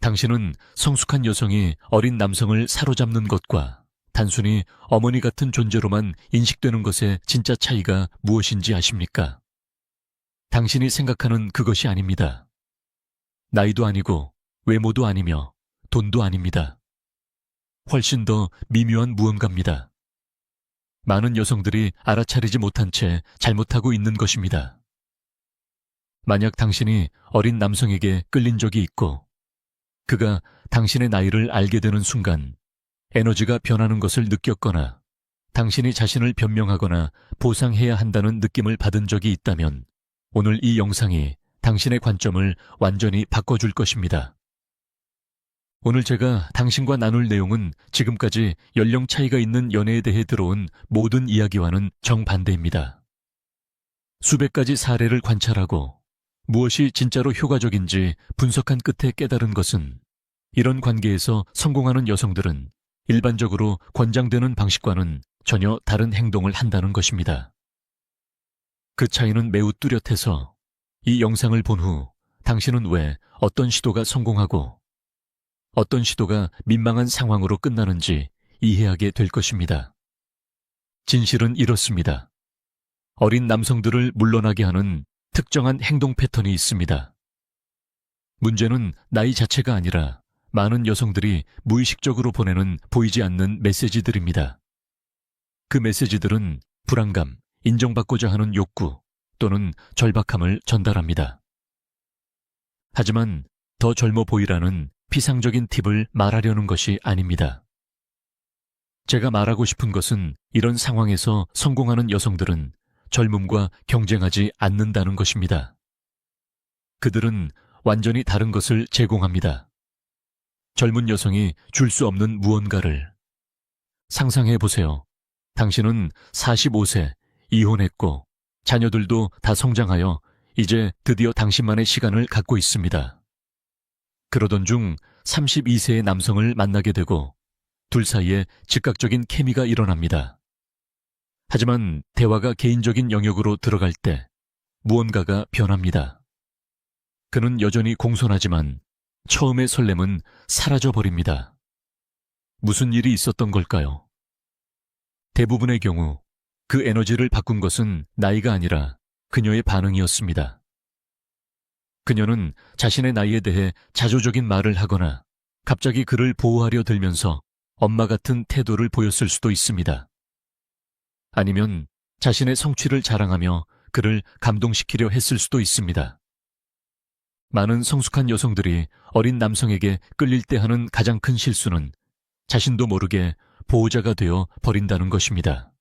당신은 성숙한 여성이 어린 남성을 사로잡는 것과 단순히 어머니 같은 존재로만 인식되는 것의 진짜 차이가 무엇인지 아십니까? 당신이 생각하는 그것이 아닙니다. 나이도 아니고 외모도 아니며 돈도 아닙니다. 훨씬 더 미묘한 무언가입니다. 많은 여성들이 알아차리지 못한 채 잘못하고 있는 것입니다. 만약 당신이 어린 남성에게 끌린 적이 있고 그가 당신의 나이를 알게 되는 순간 에너지가 변하는 것을 느꼈거나 당신이 자신을 변명하거나 보상해야 한다는 느낌을 받은 적이 있다면 오늘 이 영상이 당신의 관점을 완전히 바꿔줄 것입니다. 오늘 제가 당신과 나눌 내용은 지금까지 연령 차이가 있는 연애에 대해 들어온 모든 이야기와는 정반대입니다. 수백 가지 사례를 관찰하고 무엇이 진짜로 효과적인지 분석한 끝에 깨달은 것은 이런 관계에서 성공하는 여성들은 일반적으로 권장되는 방식과는 전혀 다른 행동을 한다는 것입니다. 그 차이는 매우 뚜렷해서 이 영상을 본 후 당신은 왜 어떤 시도가 성공하고 어떤 시도가 민망한 상황으로 끝나는지 이해하게 될 것입니다. 진실은 이렇습니다. 어린 남성들을 물러나게 하는 특정한 행동 패턴이 있습니다. 문제는 나이 자체가 아니라 많은 여성들이 무의식적으로 보내는 보이지 않는 메시지들입니다. 그 메시지들은 불안감, 인정받고자 하는 욕구 또는 절박함을 전달합니다. 하지만 더 젊어 보이라는 피상적인 팁을 말하려는 것이 아닙니다. 제가 말하고 싶은 것은 이런 상황에서 성공하는 여성들은 젊음과 경쟁하지 않는다는 것입니다. 그들은 완전히 다른 것을 제공합니다. 젊은 여성이 줄 수 없는 무언가를. 상상해 보세요. 당신은 45세, 이혼했고 자녀들도 다 성장하여 이제 드디어 당신만의 시간을 갖고 있습니다. 그러던 중 32세의 남성을 만나게 되고 둘 사이에 즉각적인 케미가 일어납니다. 하지만 대화가 개인적인 영역으로 들어갈 때 무언가가 변합니다. 그는 여전히 공손하지만 처음의 설렘은 사라져버립니다. 무슨 일이 있었던 걸까요? 대부분의 경우 그 에너지를 바꾼 것은 나이가 아니라 그녀의 반응이었습니다. 그녀는 자신의 나이에 대해 자조적인 말을 하거나 갑자기 그를 보호하려 들면서 엄마 같은 태도를 보였을 수도 있습니다. 아니면 자신의 성취를 자랑하며 그를 감동시키려 했을 수도 있습니다. 많은 성숙한 여성들이 어린 남성에게 끌릴 때 하는 가장 큰 실수는 자신도 모르게 보호자가 되어 버린다는 것입니다.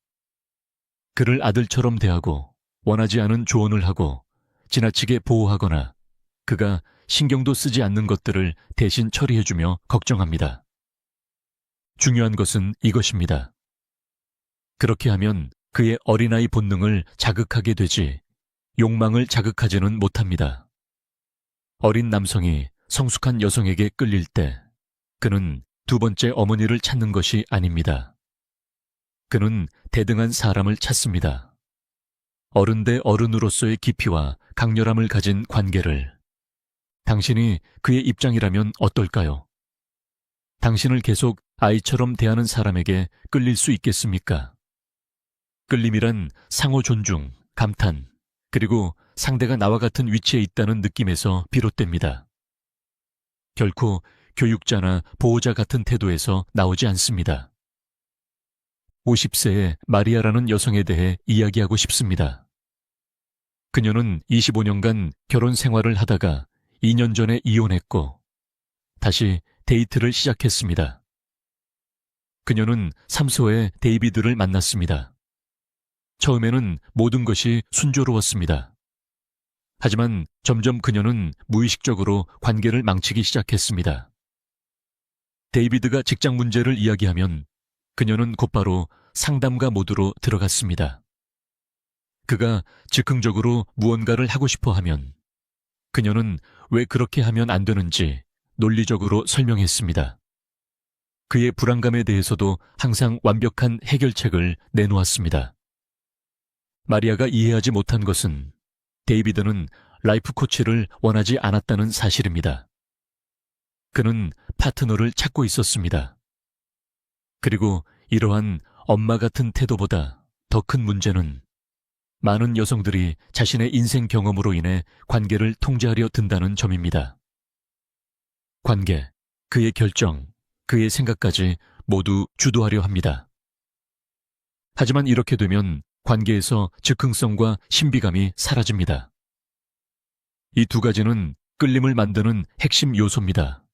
그를 아들처럼 대하고 원하지 않은 조언을 하고 지나치게 보호하거나 그가 신경도 쓰지 않는 것들을 대신 처리해주며 걱정합니다. 중요한 것은 이것입니다. 그렇게 하면 그의 어린아이 본능을 자극하게 되지 욕망을 자극하지는 못합니다. 어린 남성이 성숙한 여성에게 끌릴 때 그는 두 번째 어머니를 찾는 것이 아닙니다. 그는 대등한 사람을 찾습니다. 어른 대 어른으로서의 깊이와 강렬함을 가진 관계를. 당신이 그의 입장이라면 어떨까요? 당신을 계속 아이처럼 대하는 사람에게 끌릴 수 있겠습니까? 끌림이란 상호 존중, 감탄, 그리고 상대가 나와 같은 위치에 있다는 느낌에서 비롯됩니다. 결코 교육자나 보호자 같은 태도에서 나오지 않습니다. 50세의 마리아라는 여성에 대해 이야기하고 싶습니다. 그녀는 25년간 결혼 생활을 하다가 2년 전에 이혼했고 다시 데이트를 시작했습니다. 그녀는 삼소의 데이비드를 만났습니다. 처음에는 모든 것이 순조로웠습니다. 하지만 점점 그녀는 무의식적으로 관계를 망치기 시작했습니다. 데이비드가 직장 문제를 이야기하면 그녀는 곧바로 상담가 모드로 들어갔습니다. 그가 즉흥적으로 무언가를 하고 싶어 하면 그녀는 왜 그렇게 하면 안 되는지 논리적으로 설명했습니다. 그의 불안감에 대해서도 항상 완벽한 해결책을 내놓았습니다. 마리아가 이해하지 못한 것은 데이비드는 라이프 코치를 원하지 않았다는 사실입니다. 그는 파트너를 찾고 있었습니다. 그리고 이러한 엄마 같은 태도보다 더 큰 문제는 많은 여성들이 자신의 인생 경험으로 인해 관계를 통제하려 든다는 점입니다. 관계, 그의 결정, 그의 생각까지 모두 주도하려 합니다. 하지만 이렇게 되면 관계에서 즉흥성과 신비감이 사라집니다. 이 두 가지는 끌림을 만드는 핵심 요소입니다.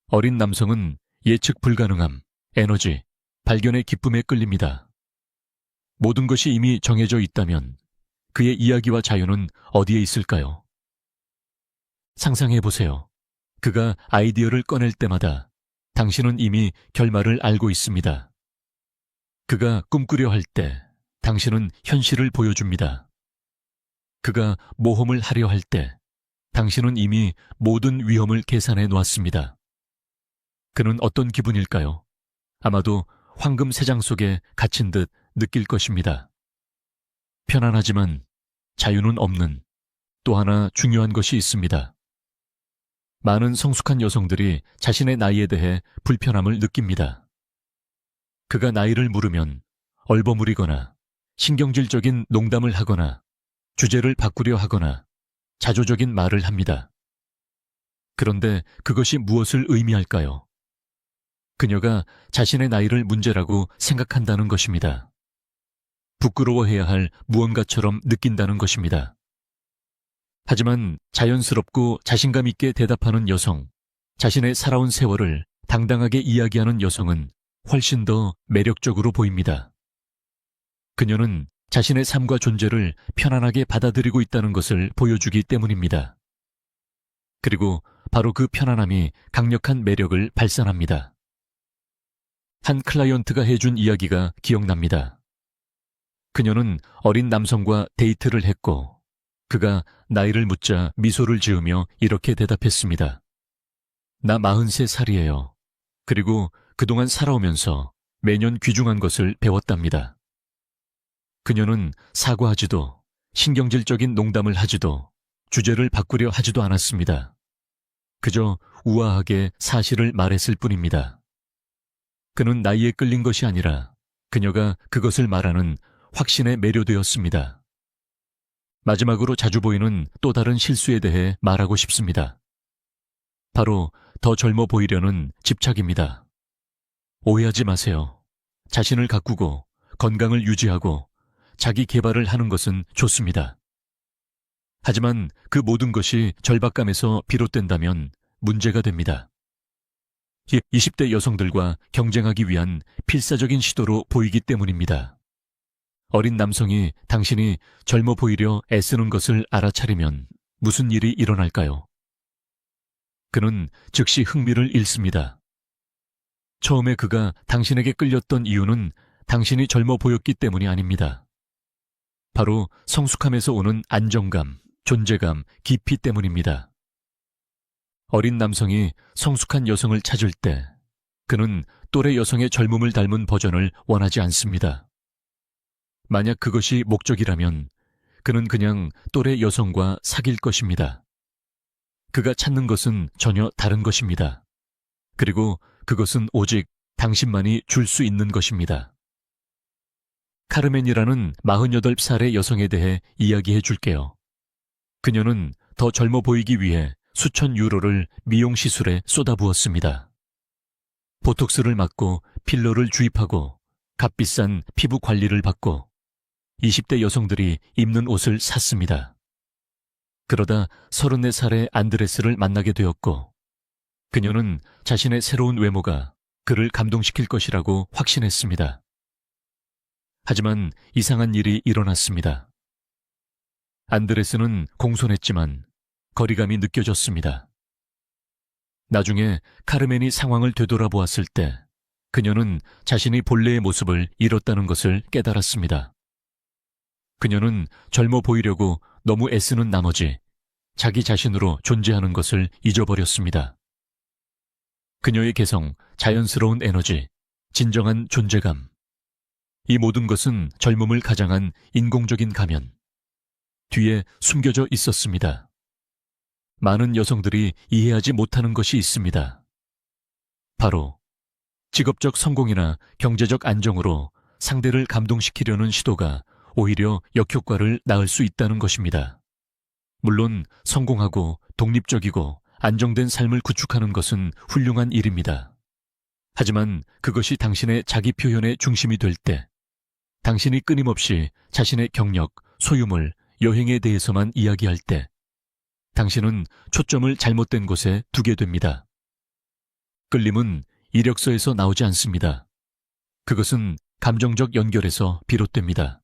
어린 남성은 예측 불가능함, 에너지, 발견의 기쁨에 끌립니다. 모든 것이 이미 정해져 있다면 그의 이야기와 자유는 어디에 있을까요? 상상해 보세요. 그가 아이디어를 꺼낼 때마다 당신은 이미 결말을 알고 있습니다. 그가 꿈꾸려 할 때 당신은 현실을 보여줍니다. 그가 모험을 하려 할 때 당신은 이미 모든 위험을 계산해 놓았습니다. 그는 어떤 기분일까요? 아마도 황금 새장 속에 갇힌 듯 느낄 것입니다. 편안하지만 자유는 없는 또 하나 중요한 것이 있습니다. 많은 성숙한 여성들이 자신의 나이에 대해 불편함을 느낍니다. 그가 나이를 물으면 얼버무리거나 신경질적인 농담을 하거나 주제를 바꾸려 하거나 자조적인 말을 합니다. 그런데 그것이 무엇을 의미할까요? 그녀가 자신의 나이를 문제라고 생각한다는 것입니다. 부끄러워해야 할 무언가처럼 느낀다는 것입니다. 하지만 자연스럽고 자신감 있게 대답하는 여성, 자신의 살아온 세월을 당당하게 이야기하는 여성은 훨씬 더 매력적으로 보입니다. 그녀는 자신의 삶과 존재를 편안하게 받아들이고 있다는 것을 보여주기 때문입니다. 그리고 바로 그 편안함이 강력한 매력을 발산합니다. 한 클라이언트가 해준 이야기가 기억납니다. 그녀는 어린 남성과 데이트를 했고 그가 나이를 묻자 미소를 지으며 이렇게 대답했습니다. 나 43살이에요. 그리고 그동안 살아오면서 매년 귀중한 것을 배웠답니다. 그녀는 사과하지도 신경질적인 농담을 하지도 주제를 바꾸려 하지도 않았습니다. 그저 우아하게 사실을 말했을 뿐입니다. 그는 나이에 끌린 것이 아니라 그녀가 그것을 말하는 확신에 매료되었습니다. 마지막으로 자주 보이는 또 다른 실수에 대해 말하고 싶습니다. 바로 더 젊어 보이려는 집착입니다. 오해하지 마세요. 자신을 가꾸고 건강을 유지하고 자기 개발을 하는 것은 좋습니다. 하지만 그 모든 것이 절박감에서 비롯된다면 문제가 됩니다. 20대 여성들과 경쟁하기 위한 필사적인 시도로 보이기 때문입니다. 어린 남성이 당신이 젊어 보이려 애쓰는 것을 알아차리면 무슨 일이 일어날까요? 그는 즉시 흥미를 잃습니다. 처음에 그가 당신에게 끌렸던 이유는 당신이 젊어 보였기 때문이 아닙니다. 바로 성숙함에서 오는 안정감, 존재감, 깊이 때문입니다. 어린 남성이 성숙한 여성을 찾을 때 그는 또래 여성의 젊음을 닮은 버전을 원하지 않습니다. 만약 그것이 목적이라면 그는 그냥 또래 여성과 사귈 것입니다. 그가 찾는 것은 전혀 다른 것입니다. 그리고 그것은 오직 당신만이 줄 수 있는 것입니다. 카르멘이라는 48살의 여성에 대해 이야기해 줄게요. 그녀는 더 젊어 보이기 위해 수천 유로를 미용 시술에 쏟아부었습니다. 보톡스를 맞고 필러를 주입하고 값비싼 피부 관리를 받고 20대 여성들이 입는 옷을 샀습니다. 그러다 34살의 안드레스를 만나게 되었고 그녀는 자신의 새로운 외모가 그를 감동시킬 것이라고 확신했습니다. 하지만 이상한 일이 일어났습니다. 안드레스는 공손했지만 거리감이 느껴졌습니다. 나중에 카르멘이 상황을 되돌아보았을 때 그녀는 자신이 본래의 모습을 잃었다는 것을 깨달았습니다. 그녀는 젊어 보이려고 너무 애쓰는 나머지 자기 자신으로 존재하는 것을 잊어버렸습니다. 그녀의 개성, 자연스러운 에너지, 진정한 존재감. 이 모든 것은 젊음을 가장한 인공적인 가면. 뒤에 숨겨져 있었습니다. 많은 여성들이 이해하지 못하는 것이 있습니다. 바로 직업적 성공이나 경제적 안정으로 상대를 감동시키려는 시도가 오히려 역효과를 낳을 수 있다는 것입니다. 물론 성공하고 독립적이고 안정된 삶을 구축하는 것은 훌륭한 일입니다. 하지만 그것이 당신의 자기 표현의 중심이 될 때, 당신이 끊임없이 자신의 경력, 소유물, 여행에 대해서만 이야기할 때, 당신은 초점을 잘못된 곳에 두게 됩니다. 끌림은 이력서에서 나오지 않습니다. 그것은 감정적 연결에서 비롯됩니다.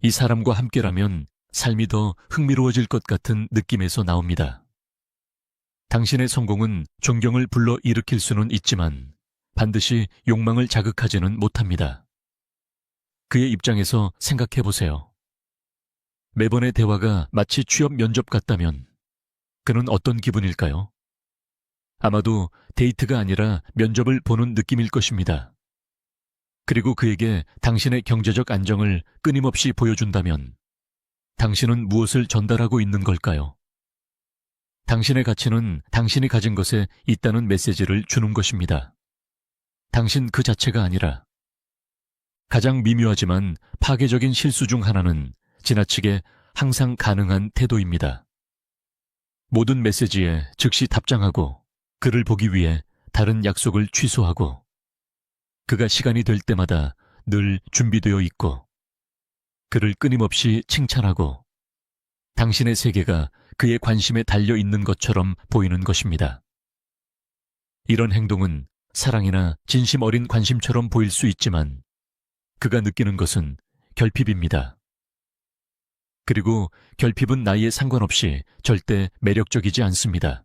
이 사람과 함께라면 삶이 더 흥미로워질 것 같은 느낌에서 나옵니다. 당신의 성공은 존경을 불러일으킬 수는 있지만 반드시 욕망을 자극하지는 못합니다. 그의 입장에서 생각해 보세요. 매번의 대화가 마치 취업 면접 같다면 그는 어떤 기분일까요? 아마도 데이트가 아니라 면접을 보는 느낌일 것입니다. 그리고 그에게 당신의 경제적 안정을 끊임없이 보여준다면 당신은 무엇을 전달하고 있는 걸까요? 당신의 가치는 당신이 가진 것에 있다는 메시지를 주는 것입니다. 당신 그 자체가 아니라. 가장 미묘하지만 파괴적인 실수 중 하나는 지나치게 항상 가능한 태도입니다. 모든 메시지에 즉시 답장하고 그를 보기 위해 다른 약속을 취소하고 그가 시간이 될 때마다 늘 준비되어 있고 그를 끊임없이 칭찬하고 당신의 세계가 그의 관심에 달려 있는 것처럼 보이는 것입니다. 이런 행동은 사랑이나 진심 어린 관심처럼 보일 수 있지만 그가 느끼는 것은 결핍입니다. 그리고 결핍은 나이에 상관없이 절대 매력적이지 않습니다.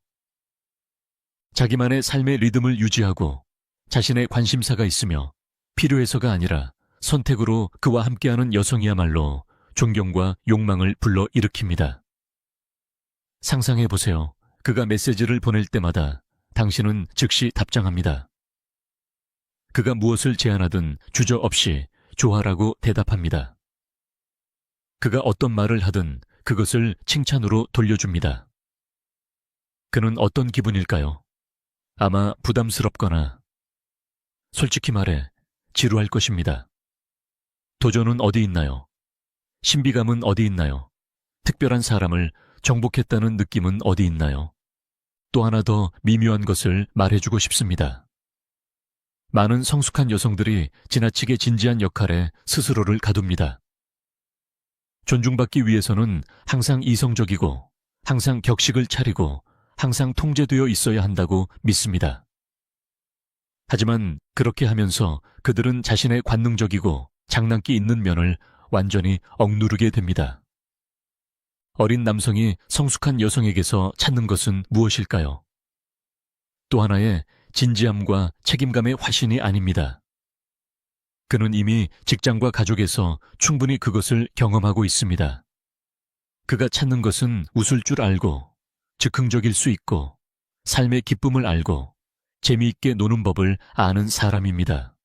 자기만의 삶의 리듬을 유지하고 자신의 관심사가 있으며 필요해서가 아니라 선택으로 그와 함께하는 여성이야말로 존경과 욕망을 불러일으킵니다. 상상해보세요. 그가 메시지를 보낼 때마다 당신은 즉시 답장합니다. 그가 무엇을 제안하든 주저없이 좋아라고 대답합니다. 그가 어떤 말을 하든 그것을 칭찬으로 돌려줍니다. 그는 어떤 기분일까요? 아마 부담스럽거나 솔직히 말해 지루할 것입니다. 도전은 어디 있나요? 신비감은 어디 있나요? 특별한 사람을 정복했다는 느낌은 어디 있나요? 또 하나 더 미묘한 것을 말해주고 싶습니다. 많은 성숙한 여성들이 지나치게 진지한 역할에 스스로를 가둡니다. 존중받기 위해서는 항상 이성적이고 항상 격식을 차리고 항상 통제되어 있어야 한다고 믿습니다. 하지만 그렇게 하면서 그들은 자신의 관능적이고 장난기 있는 면을 완전히 억누르게 됩니다. 어린 남성이 성숙한 여성에게서 찾는 것은 무엇일까요? 또 하나의 진지함과 책임감의 화신이 아닙니다. 그는 이미 직장과 가족에서 충분히 그것을 경험하고 있습니다. 그가 찾는 것은 웃을 줄 알고 즉흥적일 수 있고 삶의 기쁨을 알고 재미있게 노는 법을 아는 사람입니다.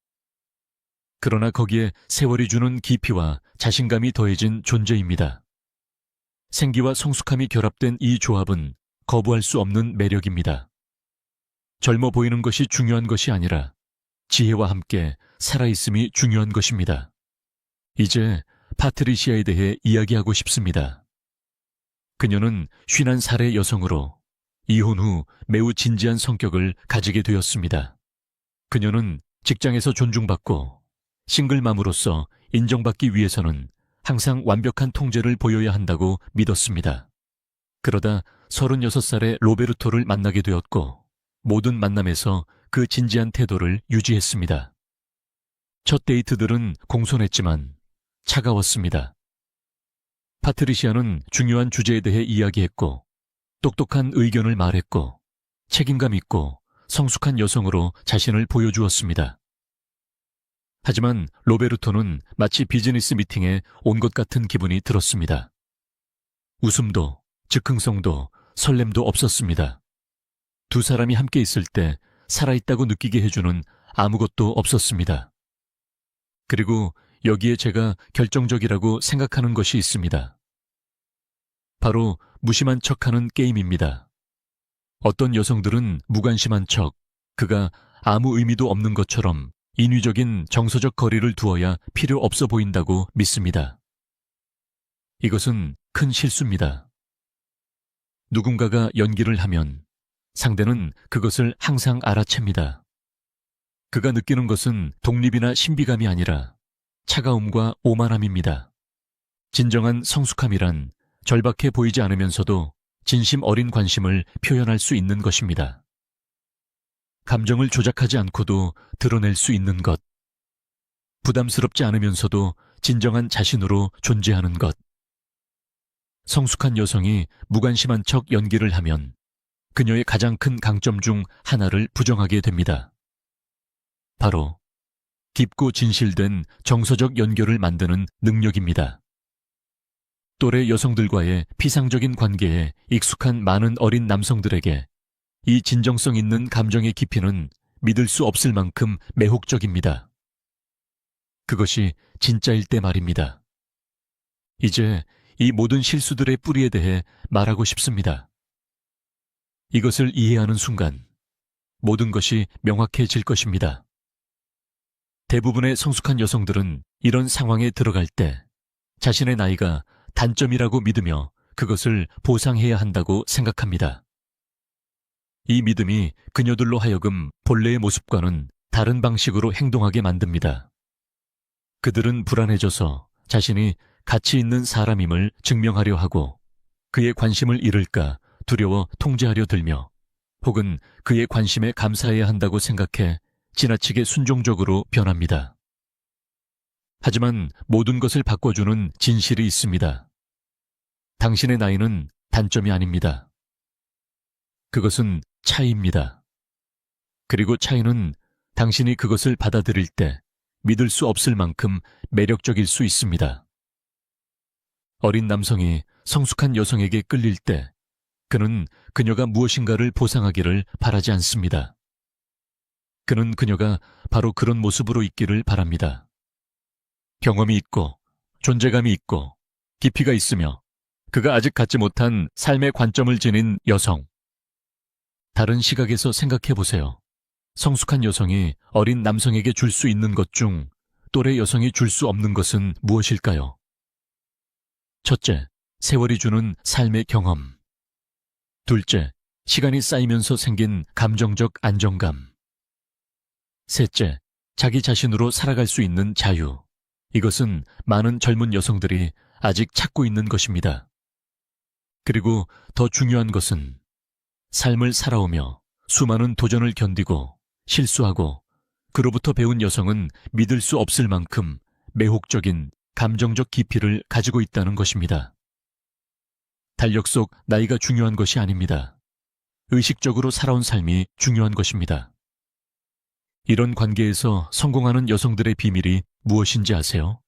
그러나 거기에 세월이 주는 깊이와 자신감이 더해진 존재입니다. 생기와 성숙함이 결합된 이 조합은 거부할 수 없는 매력입니다. 젊어 보이는 것이 중요한 것이 아니라 지혜와 함께 살아있음이 중요한 것입니다. 이제 파트리시아에 대해 이야기하고 싶습니다. 그녀는 51살의 여성으로 이혼 후 매우 진지한 성격을 가지게 되었습니다. 그녀는 직장에서 존중받고 싱글맘으로서 인정받기 위해서는 항상 완벽한 통제를 보여야 한다고 믿었습니다. 그러다 36살의 로베르토를 만나게 되었고 모든 만남에서 그 진지한 태도를 유지했습니다. 첫 데이트들은 공손했지만 차가웠습니다. 파트리시아는 중요한 주제에 대해 이야기했고 똑똑한 의견을 말했고 책임감 있고 성숙한 여성으로 자신을 보여주었습니다. 하지만 로베르토는 마치 비즈니스 미팅에 온 것 같은 기분이 들었습니다. 웃음도 즉흥성도 설렘도 없었습니다. 두 사람이 함께 있을 때 살아있다고 느끼게 해주는 아무것도 없었습니다. 그리고 여기에 제가 결정적이라고 생각하는 것이 있습니다. 바로 무심한 척하는 게임입니다. 어떤 여성들은 무관심한 척, 그가 아무 의미도 없는 것처럼 인위적인 정서적 거리를 두어야 필요 없어 보인다고 믿습니다. 이것은 큰 실수입니다. 누군가가 연기를 하면 상대는 그것을 항상 알아챕니다. 그가 느끼는 것은 독립이나 신비감이 아니라 차가움과 오만함입니다. 진정한 성숙함이란 절박해 보이지 않으면서도 진심 어린 관심을 표현할 수 있는 것입니다. 감정을 조작하지 않고도 드러낼 수 있는 것. 부담스럽지 않으면서도 진정한 자신으로 존재하는 것. 성숙한 여성이 무관심한 척 연기를 하면 그녀의 가장 큰 강점 중 하나를 부정하게 됩니다. 바로 깊고 진실된 정서적 연결을 만드는 능력입니다. 또래 여성들과의 피상적인 관계에 익숙한 많은 어린 남성들에게 이 진정성 있는 감정의 깊이는 믿을 수 없을 만큼 매혹적입니다. 그것이 진짜일 때 말입니다. 이제 이 모든 실수들의 뿌리에 대해 말하고 싶습니다. 이것을 이해하는 순간 모든 것이 명확해질 것입니다. 대부분의 성숙한 여성들은 이런 상황에 들어갈 때 자신의 나이가 단점이라고 믿으며 그것을 보상해야 한다고 생각합니다. 이 믿음이 그녀들로 하여금 본래의 모습과는 다른 방식으로 행동하게 만듭니다. 그들은 불안해져서 자신이 가치 있는 사람임을 증명하려 하고 그의 관심을 잃을까 두려워 통제하려 들며 혹은 그의 관심에 감사해야 한다고 생각해 지나치게 순종적으로 변합니다. 하지만 모든 것을 바꿔주는 진실이 있습니다. 당신의 나이는 단점이 아닙니다. 그것은 차이입니다. 그리고 차이는 당신이 그것을 받아들일 때 믿을 수 없을 만큼 매력적일 수 있습니다. 어린 남성이 성숙한 여성에게 끌릴 때 그는 그녀가 무엇인가를 보상하기를 바라지 않습니다. 그는 그녀가 바로 그런 모습으로 있기를 바랍니다. 경험이 있고 존재감이 있고 깊이가 있으며 그가 아직 갖지 못한 삶의 관점을 지닌 여성. 다른 시각에서 생각해 보세요. 성숙한 여성이 어린 남성에게 줄 수 있는 것 중 또래 여성이 줄 수 없는 것은 무엇일까요? 첫째, 세월이 주는 삶의 경험. 둘째, 시간이 쌓이면서 생긴 감정적 안정감. 셋째, 자기 자신으로 살아갈 수 있는 자유. 이것은 많은 젊은 여성들이 아직 찾고 있는 것입니다. 그리고 더 중요한 것은 삶을 살아오며 수많은 도전을 견디고 실수하고 그로부터 배운 여성은 믿을 수 없을 만큼 매혹적인 감정적 깊이를 가지고 있다는 것입니다. 달력 속 나이가 중요한 것이 아닙니다. 의식적으로 살아온 삶이 중요한 것입니다. 이런 관계에서 성공하는 여성들의 비밀이 무엇인지 아세요?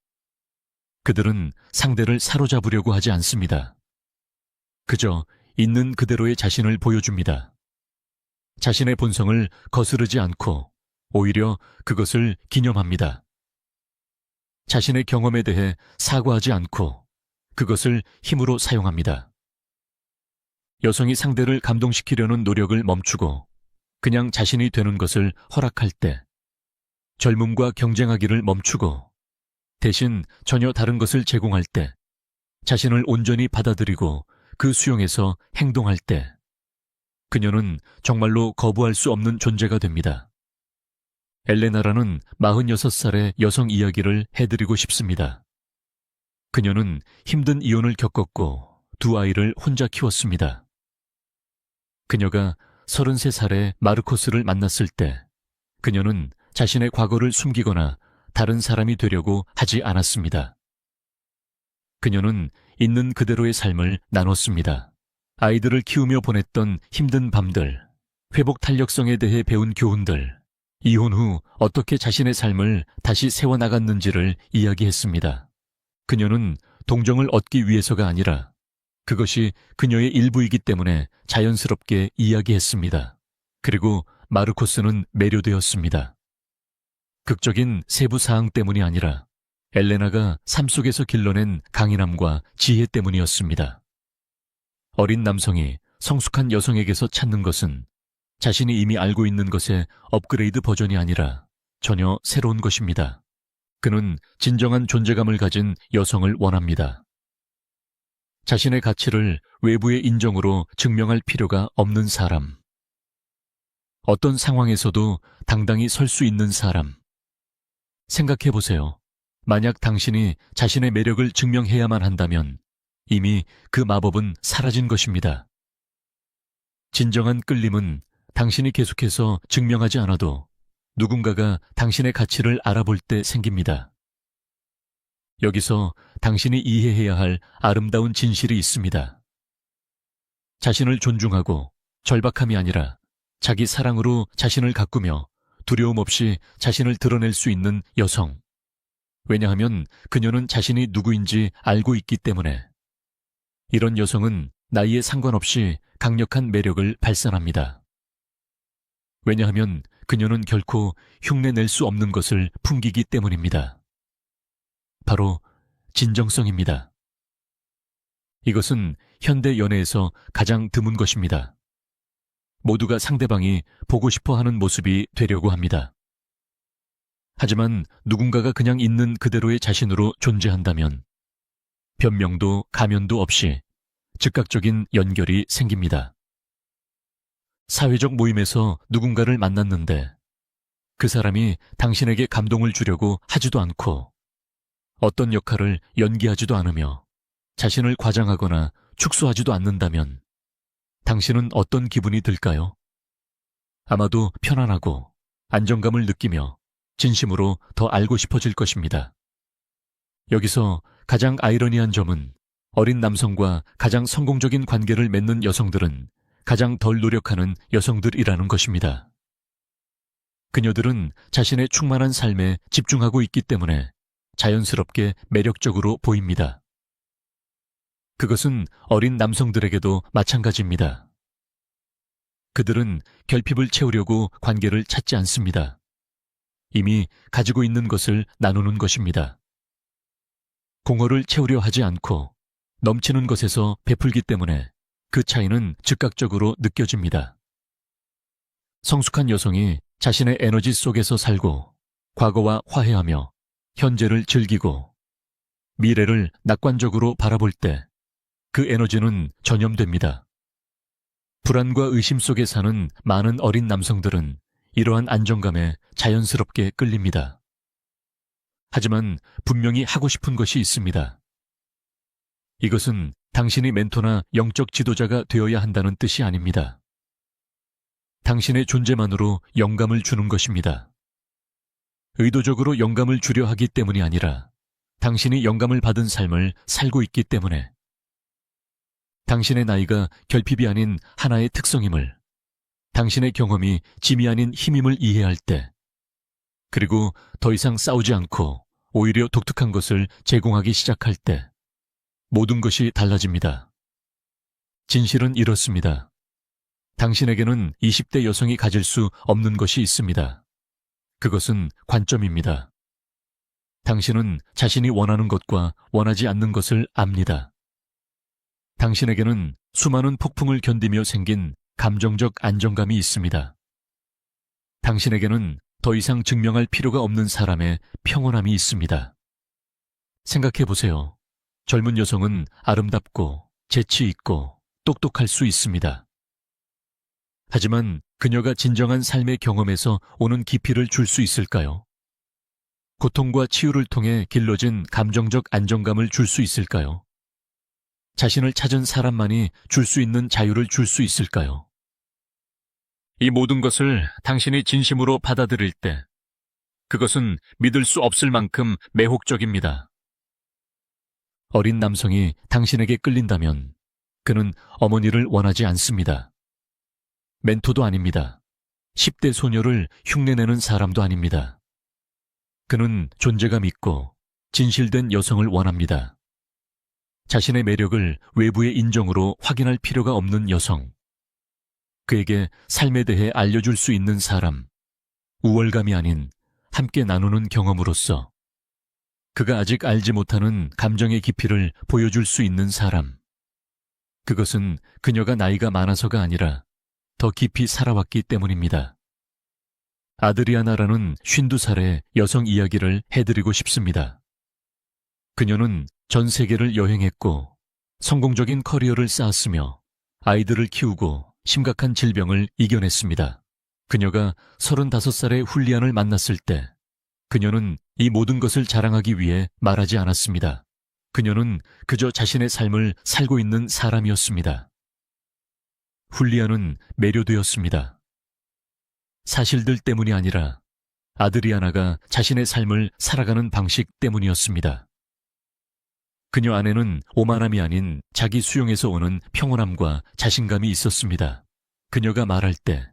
그들은 상대를 사로잡으려고 하지 않습니다. 그저 있는 그대로의 자신을 보여줍니다. 자신의 본성을 거스르지 않고 오히려 그것을 기념합니다. 자신의 경험에 대해 사과하지 않고 그것을 힘으로 사용합니다. 여성이 상대를 감동시키려는 노력을 멈추고 그냥 자신이 되는 것을 허락할 때, 젊음과 경쟁하기를 멈추고 대신 전혀 다른 것을 제공할 때, 자신을 온전히 받아들이고 그 수용해서 행동할 때, 그녀는 정말로 거부할 수 없는 존재가 됩니다. 엘레나라는 46살의 여성 이야기를 해드리고 싶습니다. 그녀는 힘든 이혼을 겪었고 두 아이를 혼자 키웠습니다. 그녀가 33살에 마르코스를 만났을 때 그녀는 자신의 과거를 숨기거나 다른 사람이 되려고 하지 않았습니다. 그녀는 있는 그대로의 삶을 나눴습니다. 아이들을 키우며 보냈던 힘든 밤들, 회복 탄력성에 대해 배운 교훈들, 이혼 후 어떻게 자신의 삶을 다시 세워나갔는지를 이야기했습니다. 그녀는 동정을 얻기 위해서가 아니라 그것이 그녀의 일부이기 때문에 자연스럽게 이야기했습니다. 그리고 마르코스는 매료되었습니다. 극적인 세부 사항 때문이 아니라 엘레나가 삶 속에서 길러낸 강인함과 지혜 때문이었습니다. 어린 남성이 성숙한 여성에게서 찾는 것은 자신이 이미 알고 있는 것의 업그레이드 버전이 아니라 전혀 새로운 것입니다. 그는 진정한 존재감을 가진 여성을 원합니다. 자신의 가치를 외부의 인정으로 증명할 필요가 없는 사람. 어떤 상황에서도 당당히 설 수 있는 사람. 생각해 보세요. 만약 당신이 자신의 매력을 증명해야만 한다면 이미 그 마법은 사라진 것입니다. 진정한 끌림은 당신이 계속해서 증명하지 않아도 누군가가 당신의 가치를 알아볼 때 생깁니다. 여기서 당신이 이해해야 할 아름다운 진실이 있습니다. 자신을 존중하고 절박함이 아니라 자기 사랑으로 자신을 가꾸며 두려움 없이 자신을 드러낼 수 있는 여성. 왜냐하면 그녀는 자신이 누구인지 알고 있기 때문에. 이런 여성은 나이에 상관없이 강력한 매력을 발산합니다. 왜냐하면 그녀는 결코 흉내낼 수 없는 것을 풍기기 때문입니다. 바로 진정성입니다. 이것은 현대 연애에서 가장 드문 것입니다. 모두가 상대방이 보고 싶어 하는 모습이 되려고 합니다. 하지만 누군가가 그냥 있는 그대로의 자신으로 존재한다면 변명도 가면도 없이 즉각적인 연결이 생깁니다. 사회적 모임에서 누군가를 만났는데 그 사람이 당신에게 감동을 주려고 하지도 않고 어떤 역할을 연기하지도 않으며 자신을 과장하거나 축소하지도 않는다면 당신은 어떤 기분이 들까요? 아마도 편안하고 안정감을 느끼며 진심으로 더 알고 싶어질 것입니다. 여기서 가장 아이러니한 점은 어린 남성과 가장 성공적인 관계를 맺는 여성들은 가장 덜 노력하는 여성들이라는 것입니다. 그녀들은 자신의 충만한 삶에 집중하고 있기 때문에 자연스럽게 매력적으로 보입니다. 그것은 어린 남성들에게도 마찬가지입니다. 그들은 결핍을 채우려고 관계를 찾지 않습니다. 이미 가지고 있는 것을 나누는 것입니다. 공허를 채우려 하지 않고 넘치는 것에서 베풀기 때문에 그 차이는 즉각적으로 느껴집니다. 성숙한 여성이 자신의 에너지 속에서 살고 과거와 화해하며 현재를 즐기고 미래를 낙관적으로 바라볼 때 그 에너지는 전염됩니다. 불안과 의심 속에 사는 많은 어린 남성들은 이러한 안정감에 자연스럽게 끌립니다. 하지만 분명히 하고 싶은 것이 있습니다. 이것은 당신이 멘토나 영적 지도자가 되어야 한다는 뜻이 아닙니다. 당신의 존재만으로 영감을 주는 것입니다. 의도적으로 영감을 주려 하기 때문이 아니라 당신이 영감을 받은 삶을 살고 있기 때문에. 당신의 나이가 결핍이 아닌 하나의 특성임을, 당신의 경험이 짐이 아닌 힘임을 이해할 때, 그리고 더 이상 싸우지 않고 오히려 독특한 것을 제공하기 시작할 때 모든 것이 달라집니다. 진실은 이렇습니다. 당신에게는 20대 여성이 가질 수 없는 것이 있습니다. 그것은 관점입니다. 당신은 자신이 원하는 것과 원하지 않는 것을 압니다. 당신에게는 수많은 폭풍을 견디며 생긴 감정적 안정감이 있습니다. 당신에게는 더 이상 증명할 필요가 없는 사람의 평온함이 있습니다. 생각해 보세요. 젊은 여성은 아름답고 재치 있고 똑똑할 수 있습니다. 하지만 그녀가 진정한 삶의 경험에서 오는 깊이를 줄 수 있을까요? 고통과 치유를 통해 길러진 감정적 안정감을 줄 수 있을까요? 자신을 찾은 사람만이 줄 수 있는 자유를 줄 수 있을까요? 이 모든 것을 당신이 진심으로 받아들일 때 그것은 믿을 수 없을 만큼 매혹적입니다. 어린 남성이 당신에게 끌린다면 그는 어머니를 원하지 않습니다. 멘토도 아닙니다. 10대 소녀를 흉내내는 사람도 아닙니다. 그는 존재감 있고 진실된 여성을 원합니다. 자신의 매력을 외부의 인정으로 확인할 필요가 없는 여성. 그에게 삶에 대해 알려줄 수 있는 사람. 우월감이 아닌 함께 나누는 경험으로서 그가 아직 알지 못하는 감정의 깊이를 보여줄 수 있는 사람. 그것은 그녀가 나이가 많아서가 아니라 더 깊이 살아왔기 때문입니다. 아드리아나라는 52살의 여성 이야기를 해드리고 싶습니다. 그녀는 전 세계를 여행했고 성공적인 커리어를 쌓았으며 아이들을 키우고 심각한 질병을 이겨냈습니다. 그녀가 35살의 훌리안을 만났을 때 그녀는 이 모든 것을 자랑하기 위해 말하지 않았습니다. 그녀는 그저 자신의 삶을 살고 있는 사람이었습니다. 훌리안은 매료되었습니다. 사실들 때문이 아니라 아드리아나가 자신의 삶을 살아가는 방식 때문이었습니다. 그녀 안에는 오만함이 아닌 자기 수용에서 오는 평온함과 자신감이 있었습니다. 그녀가 말할 때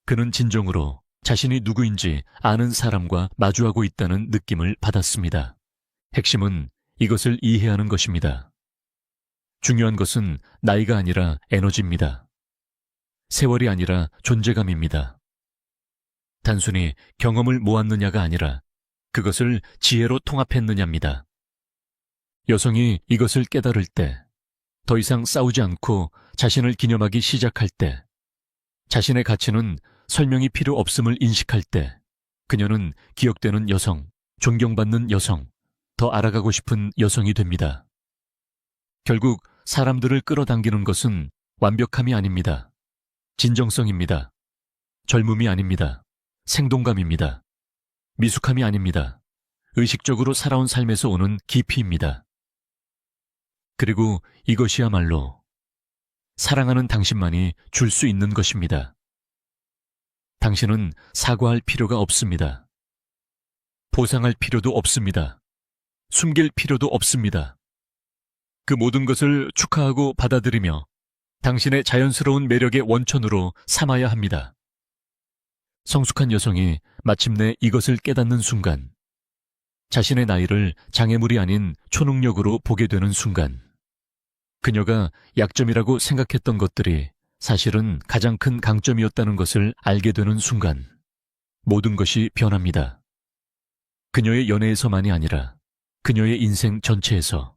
그는 진정으로 자신이 누구인지 아는 사람과 마주하고 있다는 느낌을 받았습니다. 핵심은 이것을 이해하는 것입니다. 중요한 것은 나이가 아니라 에너지입니다. 세월이 아니라 존재감입니다. 단순히 경험을 모았느냐가 아니라 그것을 지혜로 통합했느냐입니다. 여성이 이것을 깨달을 때, 더 이상 싸우지 않고 자신을 기념하기 시작할 때, 자신의 가치는 설명이 필요 없음을 인식할 때, 그녀는 기억되는 여성, 존경받는 여성, 더 알아가고 싶은 여성이 됩니다. 결국 사람들을 끌어당기는 것은 완벽함이 아닙니다. 진정성입니다. 젊음이 아닙니다. 생동감입니다. 미숙함이 아닙니다. 의식적으로 살아온 삶에서 오는 깊이입니다. 그리고 이것이야말로 사랑하는 당신만이 줄 수 있는 것입니다. 당신은 사과할 필요가 없습니다. 보상할 필요도 없습니다. 숨길 필요도 없습니다. 그 모든 것을 축하하고 받아들이며 당신의 자연스러운 매력의 원천으로 삼아야 합니다. 성숙한 여성이 마침내 이것을 깨닫는 순간, 자신의 나이를 장애물이 아닌 초능력으로 보게 되는 순간, 그녀가 약점이라고 생각했던 것들이 사실은 가장 큰 강점이었다는 것을 알게 되는 순간, 모든 것이 변합니다. 그녀의 연애에서만이 아니라 그녀의 인생 전체에서.